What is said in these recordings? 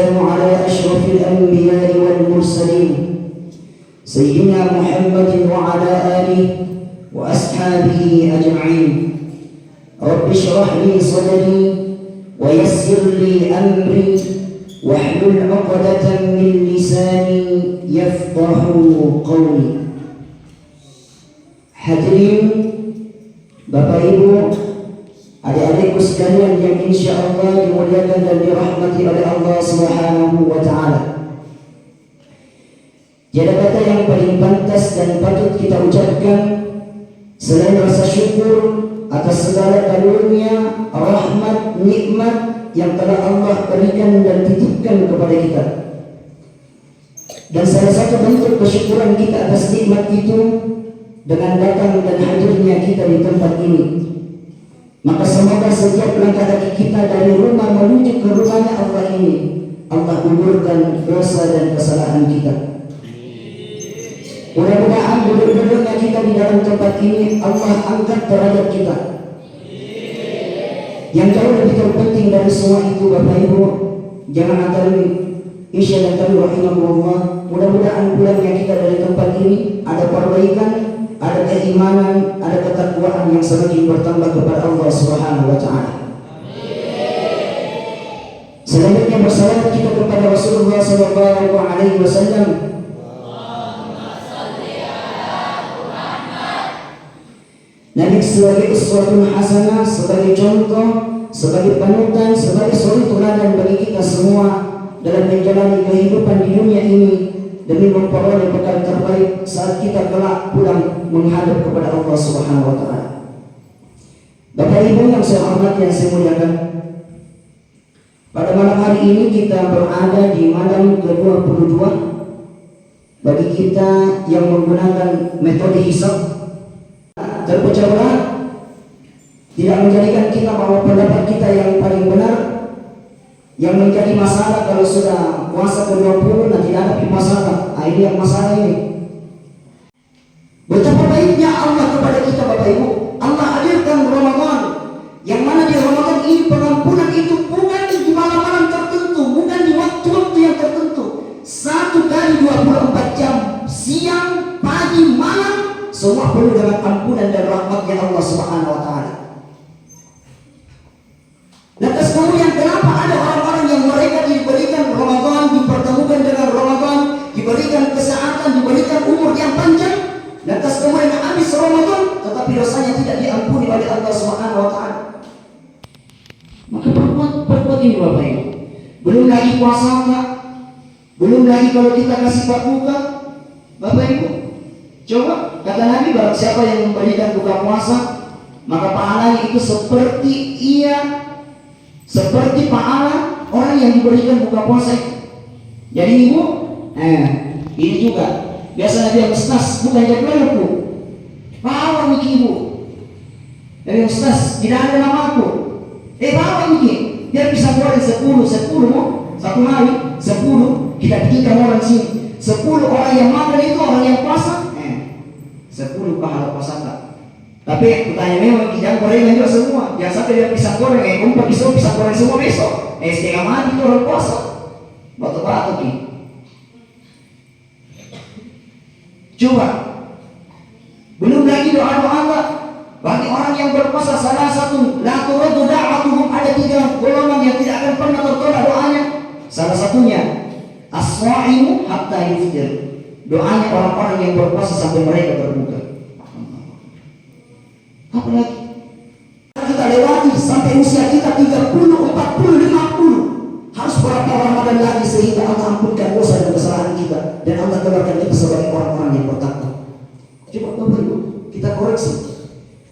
والسلام على أشرف الأنبياء والمرسلين سيدنا محمد وعلى آله وأصحابه أجمعين. رب اشرح لي صدري ويسر لي أمري واحلل عقدة من لساني يفقه قولي. Hadirin Bapak Ibu, adik-adikku sekalian yang insya Allah dimuliakan dan dirahmati oleh Allah Subhanahu wa Ta'ala. Tiada kata yang paling pantas dan patut kita ucapkan selain rasa syukur atas segala karunia, rahmat, nikmat yang telah Allah berikan dan titipkan kepada kita. Dan salah satu bentuk kesyukuran kita atas nikmat itu dengan datang dan hadirnya kita di tempat ini. Maka semoga setiap langkah kaki kita dari rumah menuju ke rumahnya Allah ini, Allah gugurkan dosa dan kesalahan kita. Mudah-mudahan duduk-duduknya kita di dalam tempat ini Allah angkat derajat kita. Yang jauh lebih terpenting dari semua itu Bapak Ibu, jangan antara insya Allah rahimahullah, mudah-mudahan pulangnya kita dari tempat ini ada perbaikan, ada keimanan, ada ketakwaan yang semakin bertambah kepada Allah Subhanahu wa Ta'ala. Selanjutnya bersalawat kita kepada Rasulullah sallallahu alaihi wasallam. Nabi sebagai uswatun hasanah, sebagai contoh, sebagai panutan, sebagai suri teladan bagi kita semua dalam menjalani kehidupan di dunia ini demi memperoleh bekal terbaik saat kita kelak pulang menghadap kepada Allah Subhanahu wa Ta'ala. Bapak Ibu yang saya hormati, yang saya muliakan, pada malam hari ini kita berada di malam ke-22 bagi kita yang menggunakan metode hisab. Terpecah belah tidak menjadikan kita bahwa pendapat kita yang paling benar. Yang menjadi masalah kalau sudah puasa ke-20 nanti dihadapi masalah. Ini yang masalah ini. Betapa baiknya Allah kepada kita Bapak Ibu. Allah hadirkan Ramadan, yang mana di Ramadan ini pengampunan itu bukan di malam-malam tertentu, bukan di waktu-waktu yang tertentu. 1 kali 24 jam, siang, pagi, malam, semua penuh dengan ampunan dan rahmatnya Allah Subhanahu wa Ta'ala. Lantas kemudian kenapa ada orang-orang yang mereka diberikan Ramadan, dipertemukan dengan Ramadan, diberikan kesehatan, diberikan umur yang panjang, lantas kemudian habis Ramadan tetapi dosanya tidak diampuni oleh Allah Subhanahu wa Ta'ala? Maka perbuat ini Bapak Ibu. Belum lagi puasa enggak, belum lagi kalau kita kasih buka, Bapak Ibu. Coba kata Nabi, barang siapa yang memberikan buka puasa, maka pahalanya itu seperti pahala orang yang diberikan buka puasa. Jadi Ibu, ini juga biasa dia Ustaz, bukan jadwal Bu. Bawa Miki Ibu. Dari Ustaz, tidak ada nama aku. Bawa Miki, biar bisa goreng 10 satu hari 10, kita bikinkan orang sini 10 orang yang makan itu orang yang puasa. 10 pahala puasa tak. Tapi pertanyaan memang jangan gorengan juga semua. Jangan sampai dia pisang goreng, kumpul pisang goreng semua besok. Setengah mati itu orang puasa. Batu-batu ki. Coba. Belum lagi doa-doa Allah bagi orang yang berpuasa. Salah satu la turaddu da'watuhum, ada 3 golongan yang tidak akan pernah tertolak doanya. Salah satunya as-sha'imu hatta yuftir. Doanya orang-orang yang berpuasa sampai mereka berbuka. Apalagi kita lewati sampai usia kita 30, 40, 50. Harus berapa Ramadan lagi sehingga Allah ampunkan dosa dan kesalahan kita dan Allah keluarkan kita sebagai orang-orang yang bertakwa. Coba Bapak Ibu, kita koreksi.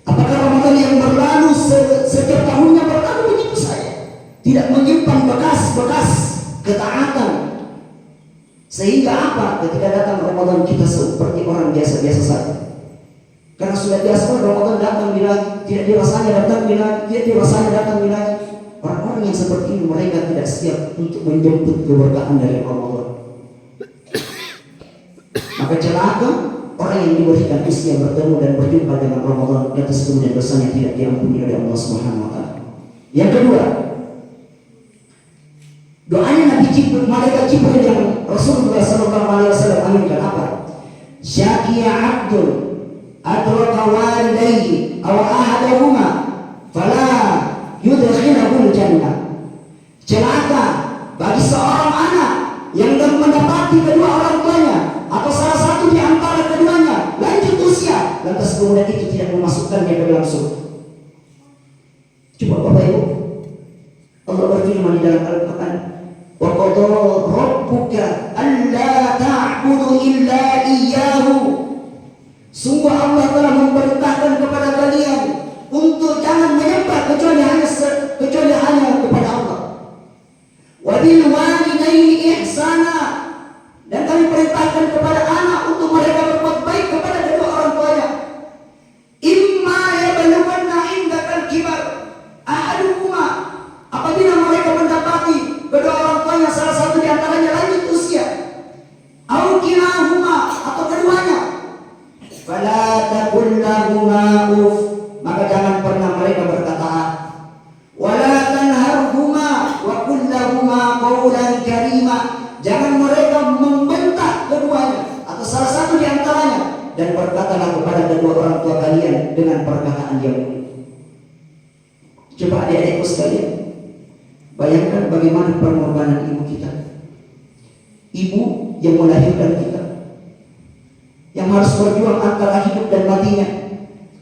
Apakah Ramadan yang berlalu setiap tahunnya berlalu begitu saja, tidak menyimpan bekas-bekas ketaatan? Sehingga apa? Ketika datang Ramadan kita seperti orang biasa-biasa saja. Karena sudah biasa Ramadan datang bila tidak dirasanya datang bila tidak dirasanya datang bila. Orang-orang yang seperti ini mereka tidak siap untuk menjemput keberkahan dari Ramadan. Maka celaka orang yang diberikan usia bertemu dan berjumpa dengan Ramadan, atas kemudian dosanya tidak diampuni oleh Allah Subhanahu wa Ta'ala. Yang kedua, Doanya Nabi Jibril, malaikat Jibril yang Rasulullah SAW aminkan apa? Syakiya abdul adraka walidayhi aw ahadahuma fala yudkhilahul jannah. Celaka bagi seorang anak yang mendapati kedua orang tuanya atau salah satu di antara keduanya lanjut usia, lantas kemudian itu tidak memasukkannya ke dalam surga. Coba Bapak Ibu, Allah berfirman di dalam Al-Quran, wa qada rabbuka alla ta'budu illa iyyahu. Sungguh Allah telah memerintahkan kepada kalian untuk jangan menyembah kecuali hanya kepada Allah. Wa bil walidaini ihsana, dan kami perintahkan kepada anak untuk mereka berbuat baik kepada kedua orang tuanya. Imma yablughanna indakal kibar ahaduhuma, apabila mereka mendapati kedua orang tuanya salah satu di antaranya lanjut usia, au kilahuma, atau keduanya, fala taqul lahuma uf, maka jangan pernah mereka berkata ah. Wala tanharhuma wa qul lahuma qawlan karima, jangan mereka membentak keduanya atau salah satu di antaranya, dan berkatalah kepada kedua orang tua kalian dengan perkataan yang mulia. Coba adik-adikku sekalian, bayangkan bagaimana pengorbanan ibu kita, ibu yang melahirkan kita, yang harus berjuang antara hidup dan matinya.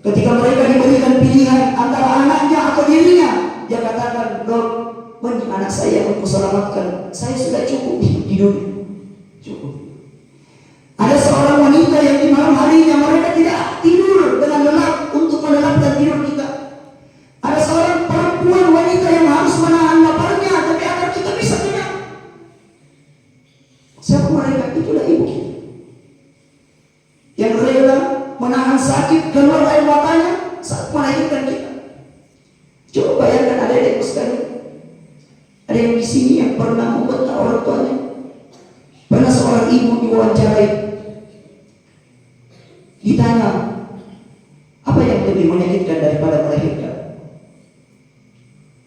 Ketika mereka diberikan pilihan antara anaknya atau dirinya, dia katakan, Dok, mending anak saya yang aku selamatkan, saya sudah cukup hidup di dunia, cukup. Ada seorang wanita yang di malam harinya mereka tidak tidur dengan lelap untuk melelapkan tidur kita. Ada seorang perempuan wanita yang harus menahan laparnya tapi agar kita bisa kenyang. Siapa mereka? Itulah ibu kita, yang rela menahan sakit, keluar air matanya saat melahirkan kita. Coba bayangkan adik-adikku sekalian, ada yang di sini yang pernah membentak orang tuanya. Pernah seorang ibu diwawancarai, ditanya, apa yang lebih menyakitkan daripada melahirkan?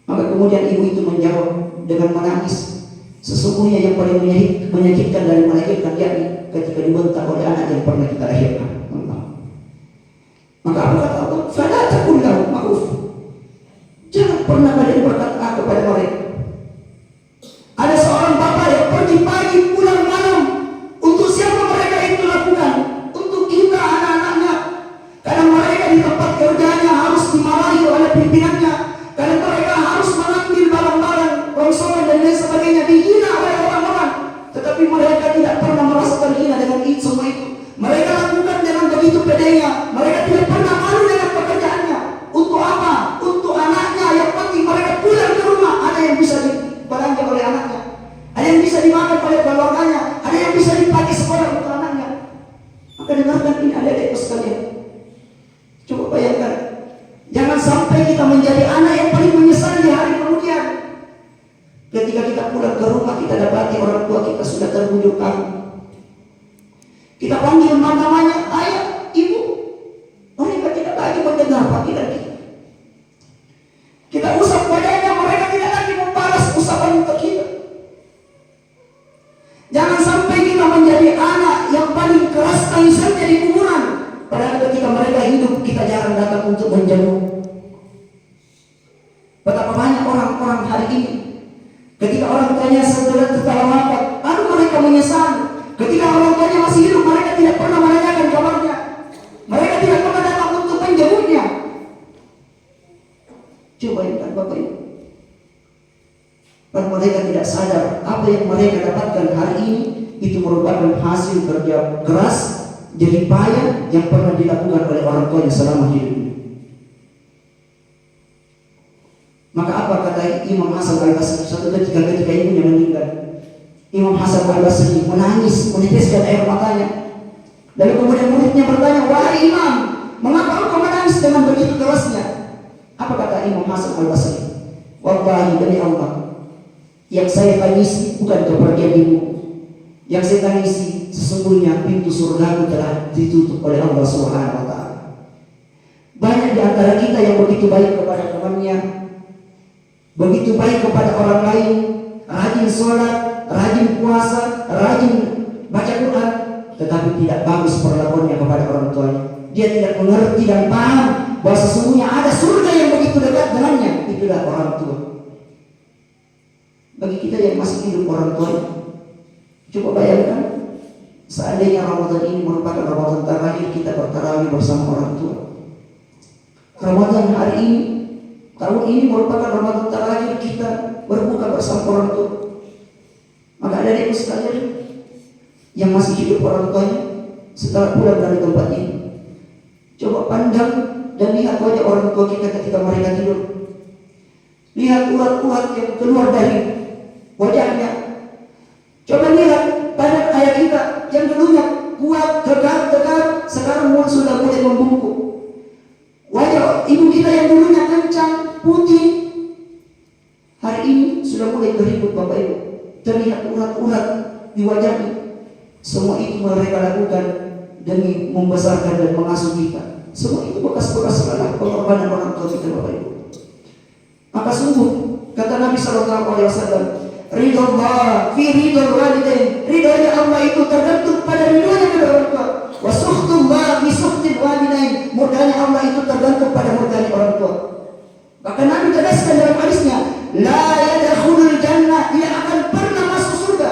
Maka kemudian ibu itu menjawab dengan menangis, sesungguhnya yang paling menyakitkan dari melahirkan yakni ketika dibentak oleh anak yang pernah kita lahirkan. Maka apa kata Allah? Fala taqul lahum ma'uf, jangan pernah kalian berkata kepada mereka. Ada seorang bapak yang pergi pagi pulang malam, untuk siapa mereka itu lakukan? Untuk kita anak-anaknya. Karena mereka di tempat kerjanya harus dimarahi oleh pimpinannya, karena mereka harus mengambil barang-barang rongsokan dan lain sebagainya, dihina oleh orang-orang. Tetapi mereka tidak pernah merasa terhina dengan itu semua itu. Mereka lakukan dengan begitu pedenya. Mereka tidak pernah malu dengan pekerjaannya. Untuk apa? Untuk anaknya. Yang penting mereka pulang ke rumah, ada yang bisa dibelanja oleh anaknya, ada yang bisa dimakan oleh keluarganya, ada yang bisa dipakai sekolah untuk anaknya. Maka dengarkan ini adik-adikku sekalian. Coba bayangkan, jangan sampai kita menjadi anak yang paling menyesal di hari kemudian. Ketika kita pulang ke rumah, kita dapati orang tua kita sudah terbujur kamu. Kita panggil namanya ayah, ibu, mereka tidak lagi mendengar panggilan kita. Kita usap wajahnya, mereka tidak lagi membalas usapan kita. Jangan sampai kita menjadi anak yang paling keras tangisannya di kuburan, padahal ketika mereka hidup kita jarang datang untuk menjenguk. Betapa banyak orang-orang hari ini, ketika orang tuanya setelah wafat, lalu mereka menyesal. Ketika orang tuanya masih hidup, mereka tidak pernah menanyakan kabarnya, mereka tidak pernah datang untuk menjenguknya. Coba bayangkan Bapak Ibu, dan mereka tidak sadar apa yang mereka dapatkan hari ini itu merupakan hasil kerja keras, jerih payah yang pernah dilakukan oleh orang tuanya selama hidupnya. Maka apa kata Imam Hasan Al-Basri suatu ketika ibunya meninggal? Imam Hasan Al-Basri menangis, meneteskan air matanya. Lalu kemudian muridnya bertanya, wahai Imam, mengapa engkau menangis dengan begitu kerasnya? Apa kata Imam Hasan Al-Basri? Wallahi demi Allah, yang saya tangisi bukan kepergian ibu, yang saya tangisi sesungguhnya pintu surga telah ditutup oleh Allah Subhanahu wa Ta'ala. Banyak di antara kita yang begitu baik kepada temannya, begitu baik kepada orang lain, rajin sholat, rajin puasa, rajin baca Quran, tetapi tidak bagus perlakuannya kepada orang tuanya. Dia tidak mengerti dan paham bahwa sesungguhnya ada surga yang begitu dekat dengannya. Itulah orang tua. Bagi kita yang masih hidup orang tuanya, coba bayangkan seandainya Ramadan ini merupakan Ramadan terakhir kita bertarawih bersama orang tua. Ramadan hari ini, tahun ini merupakan Ramadan terakhir kita berbuka bersama orang tua. Maka adikku sekalian yang masih hidup orang tuanya setelah pulang dari tempat ini, coba pandang dan lihat wajah orang tua kita ketika mereka tidur. Lihat urat-urat yang keluar dari wajahnya. Coba lihat badan ayah kita yang dulunya kuat, tegar, sekarang sudah mulai membungkuk. Wajah ibu kita yang dulunya kencang, putih, hari ini sudah mulai keriput Bapak Ibu. Terlihat urat-urat di wajahnya. Semua itu mereka lakukan demi membesarkan dan mengasuh kita. Semua itu bekas-bekas pengorbanan orang tua kita Bapak Ibu. Maka sungguh kata Nabi SAW, ridho Allah fi ridho walidain. Ridhonya Allah itu tergantung pada ridhonya kedua orang tua. Wa sukhtullah fi sukhtil walidain. Murkanya Allah itu tergantung pada murkanya orang tua. Bahkan Nabi tegaskan dalam hadisnya, la yadkhulul jannah, tidak akan pernah masuk surga.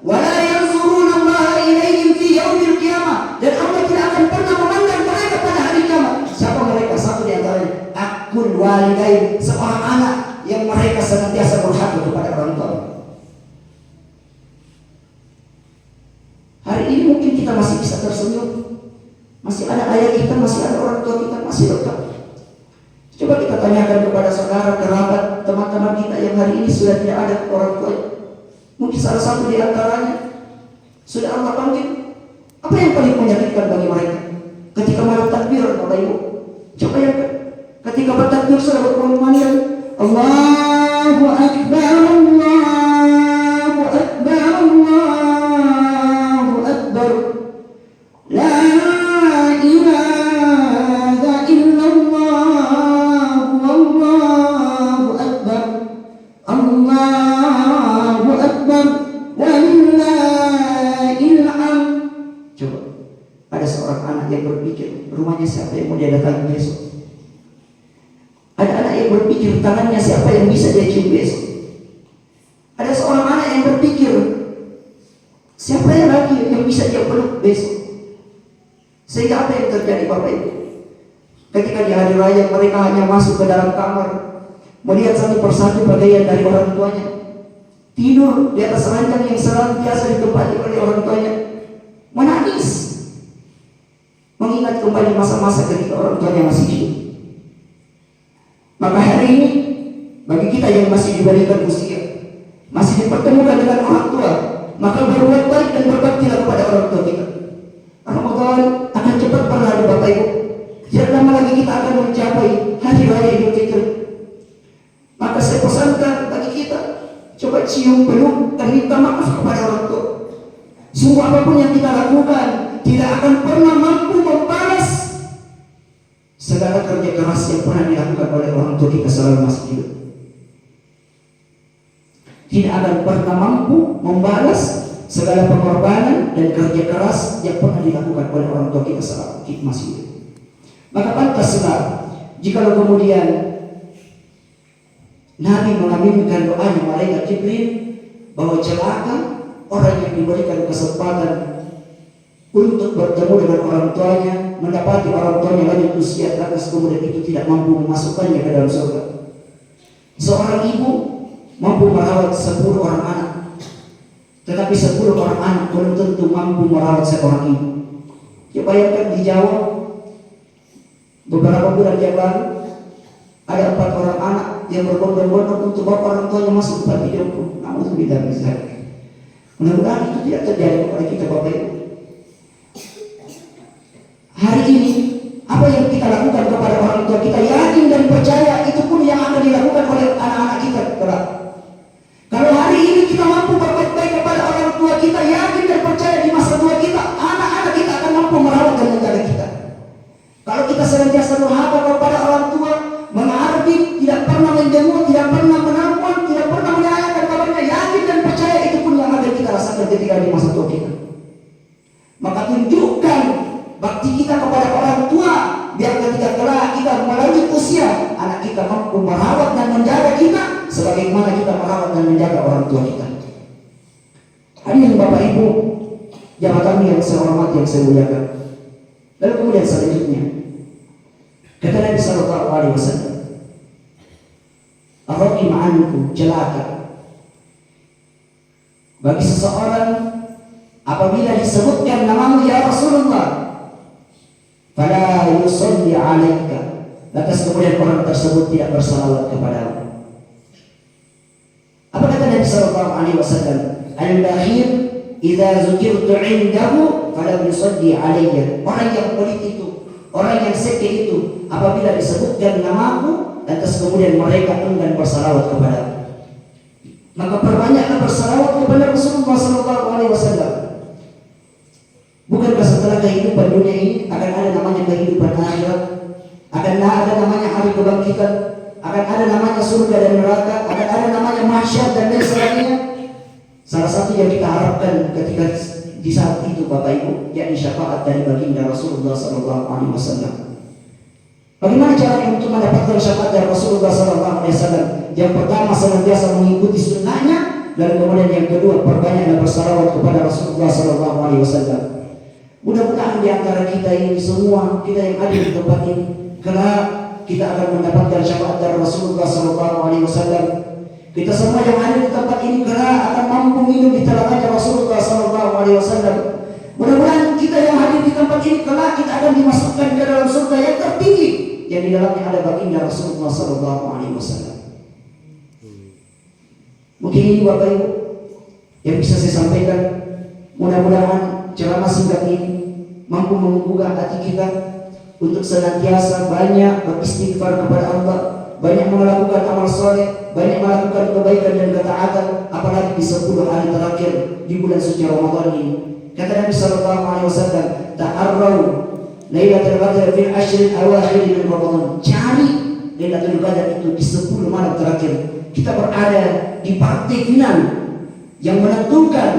Wa la yanzuruna Allah ilaihim fi yaumil qiyamah, dan Allah tidak akan pernah memandang mereka pada hari kiamat. Siapa mereka? Satu di antaranya akul walidain, seorang anak yang mereka senantiasa berhak kepada orang tua. Hari ini mungkin kita masih bisa tersenyum, masih ada ayah kita, masih ada orang tua kita, masih lengkap. Coba kita tanyakan kepada saudara, kerabat, teman-teman kita yang hari ini sudah tidak ada orang tua. Mungkin salah satu di antaranya sudah Allah panggil. Apa yang paling menyakitkan bagi mereka? Ketika malam takbir, Bapak Ibu, coba yang ketika bertakbir sudah berkumandang Allahu Akbar, Allahu Akbar, Allahu Akbar, la ilaha illallah, Allahu Akbar, Allahu Akbar, walillahil hamd. Coba, ada seorang anak yang berpikir rumahnya siapa yang mau dia datangi besok. Ada anak yang berpikir tangannya siapa yang bisa dia cium besok. Ada seorang anak yang berpikir siapa yang lagi yang bisa dia peluk besok. Sehingga apa yang terjadi Bapak Ibu? Ketika di hari raya mereka hanya masuk ke dalam kamar, melihat satu persatu pakaian dari orang tuanya, tidur di atas ranjang yang senantiasa ditempati oleh orang tuanya, menangis, mengingat kembali masa-masa ketika orang tuanya masih hidup. Maka hari ini bagi kita yang masih diberikan usia, masih dipertemukan dengan orang tua, maka berbuat baik dan berbaktilah kepada orang tua kita. Ramadan akan cepat berlalu Bapak Ibu. Tidak lama lagi kita akan mencapai hari raya Idul Fitri. Maka saya pesankan bagi kita, coba cium, peluk, dan minta maaf kepada orang tua. Sungguh apapun yang kita lakukan tidak akan pernah mampu membalas segala kerja keras yang pernah dilakukan oleh orang tua kita selama masih hidup. Tidak akan pernah mampu membalas segala pengorbanan dan kerja keras yang pernah dilakukan oleh orang tua kita selama kita masih hidup. Maka pantaslah jikalau kemudian Nabi mengaminkan doanya malaikat Jibril bahwa celaka orang yang diberikan kesempatan untuk bertemu dengan orang tuanya, mendapati orang tuanya lanjut usia lantas kemudian itu tidak mampu memasukkannya ke dalam surga. Seorang ibu mampu merawat 10 orang anak, tetapi 10 orang anak belum tentu mampu merawat seorang ibu. Coba bayangkan di Jawa beberapa bulan yang lalu ada 4 orang anak yang berbondong-bondong untuk bawa orang tuanya masuk tempat hidupku. Namun tidak bisa. Mudah-mudahan itu tidak terjadi kepada kita Bapak Ibu. Hari ini apa yang kita lakukan kepada orang tua kita, yakin dan percaya itu pun yang akan dilakukan oleh anak-anak kita kelak. Kalau hari ini kita mampu berbuat baik kepada orang tua kita, yakin dan percaya di masa tua kita, anak-anak kita akan mampu merawat dan menjaga kita. Kalau kita senantiasa durhaka kepada orang tua, menghardik, tidak pernah menjenguk, tidak pernah menampung, tidak pernah menyayangkan kabarnya, yakin kita di masa tua kita. Maka tunjukkan bakti kita kepada orang tua, biar ketika kelak kita melalui usia, anak kita mampu merawat dan menjaga kita sebagaimana kita merawat dan menjaga orang tua kita. Hadirin Bapak Ibu, jamaah kami yang saya hormati, yang saya muliakan. Lalu kemudian selanjutnya, kata Nabi Sallallahu Alaihi Wasallam, "Ar-raqim ankum celaka bagi seseorang apabila disebutkan namamu ya Rasulullah, fala yusalli alaika, lantas kemudian orang tersebut tidak bersalawat kepadamu." Apa kata Nabi Sallallahu Alaihi Wasallam? Al-bakhil idza zukirtu indahu fala yusalli alayya. Orang yang pelit itu, orang yang sekeh itu, apabila disebutkan namaku, lantas kemudian mereka enggan bersalawat kepadamu. Maka perbanyaklah bersalawat kepada Rasulullah Sallallahu Alaihi Wasallam. Bukankah setelah kehidupan dunia ini akan ada namanya kehidupan akhirat, akan ada namanya hari kebangkitan, akan ada namanya surga dan neraka, akan ada namanya mahsyar dan lain sebagainya. Salah satu yang kita harapkan ketika di saat itu Bapak Ibu, yakni syafaat dari baginda Rasulullah Sallallahu Alaihi Wasallam. Bagaimana caranya untuk mendapatkan syafaat dari Rasulullah Sallallahu Alaihi Wasallam? Yang pertama, senantiasa mengikuti sunnahnya, dan kemudian yang kedua, perbanyaklah bersalawat kepada Rasulullah Sallallahu Alaihi Wasallam. Mudah-mudahan di antara kita ini semua, kita yang ada di tempat ini, karena kita akan mendapatkan syafaat dari Rasulullah Sallallahu Alaihi Wasallam. Kita semua yang ada di tempat ini karena akan mampu minum di telaganya Rasulullah Sallallahu Alaihi Wasallam. Mudah-mudahan kita yang hadir di tempat ini kelak kita akan dimasukkan ke dalam surga yang tertinggi, yang di dalamnya ada baginda Rasulullah Sallallahu Alaihi Wasallam. Mungkin ini Bapak Ibu yang bisa saya sampaikan. Mudah-mudahan ceramah singkat ini mampu menggugah hati kita untuk senantiasa banyak beristighfar kepada Allah, banyak melakukan amal soleh, banyak melakukan kebaikan dan ketaatan, apalagi di 10 hari terakhir di bulan suci Ramadan ini. Kata Nabi Sallallahu Alaihi Wasallam, "Ta'arrau Lailatul Qadar fil ashril awakhir min Ramadan." Cari Lailatul Qadar itu di 10 malam terakhir. Kita berada di partai final yang menentukan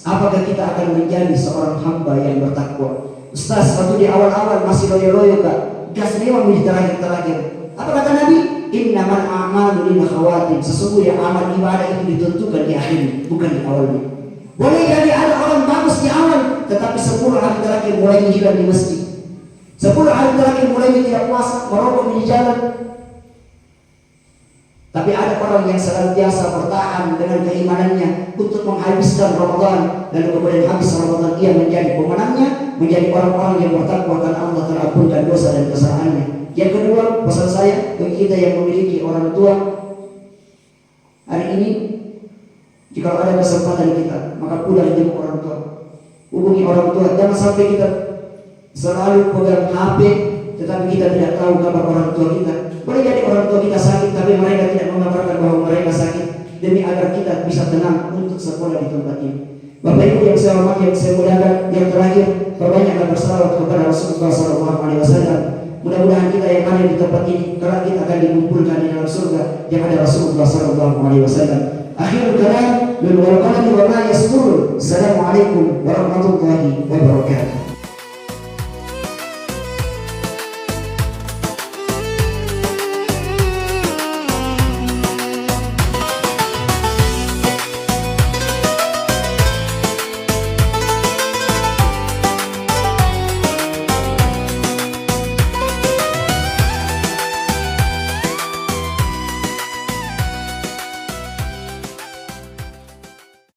apakah kita akan menjadi seorang hamba yang bertakwa. Ustaz, waktu di awal-awal masih loyo-loyo Kak, gas memang di terakhir-terakhir. Apa kata Nabi? Innamal a'malu lil khawatim. Sesungguhnya amal ibadah itu ditentukan di akhirnya, bukan di awalnya. Boleh jadi ada orang bagus di awal, tetapi 10 hari terakhir mulai hilang di masjid. 10 hari terakhir mulai tidak puasa, merokok di jalan. Tapi ada orang yang senantiasa bertahan dengan keimanannya untuk menghabiskan Ramadan, dan kemudian habis Ramadan ia menjadi pemenangnya, menjadi orang-orang yang bertakwa karena Allah terampunkan dosa dan kesalahannya. Yang kedua, pesan saya bagi kita yang memiliki orang tua, hari ini jika ada kesempatan kita, maka pulang jemput orang tua, hubungi orang tua. Jangan sampai kita selalu pegang HP tetapi kita tidak tahu kabar orang tua kita. Boleh jadi orang tua kita sakit, tapi mereka tidak mengabarkan bahwa mereka sakit, demi agar kita bisa tenang untuk sekolah di tempat ini. Bapak Ibu yang saya hormati, yang saya muliakan, yang terakhir, perbanyaklah bersalawat kepada Rasulullah Sallallahu Alaihi Wasallam. Mudah-mudahan kita yang ada di tempat ini, kelak kita akan dikumpulkan di dalam surga yang ada Rasulullah Sallallahu Alaihi Wasallam. Akhirul kalam, min wal qalami wa ma yastur. Assalamualaikum warahmatullahi wabarakatuh.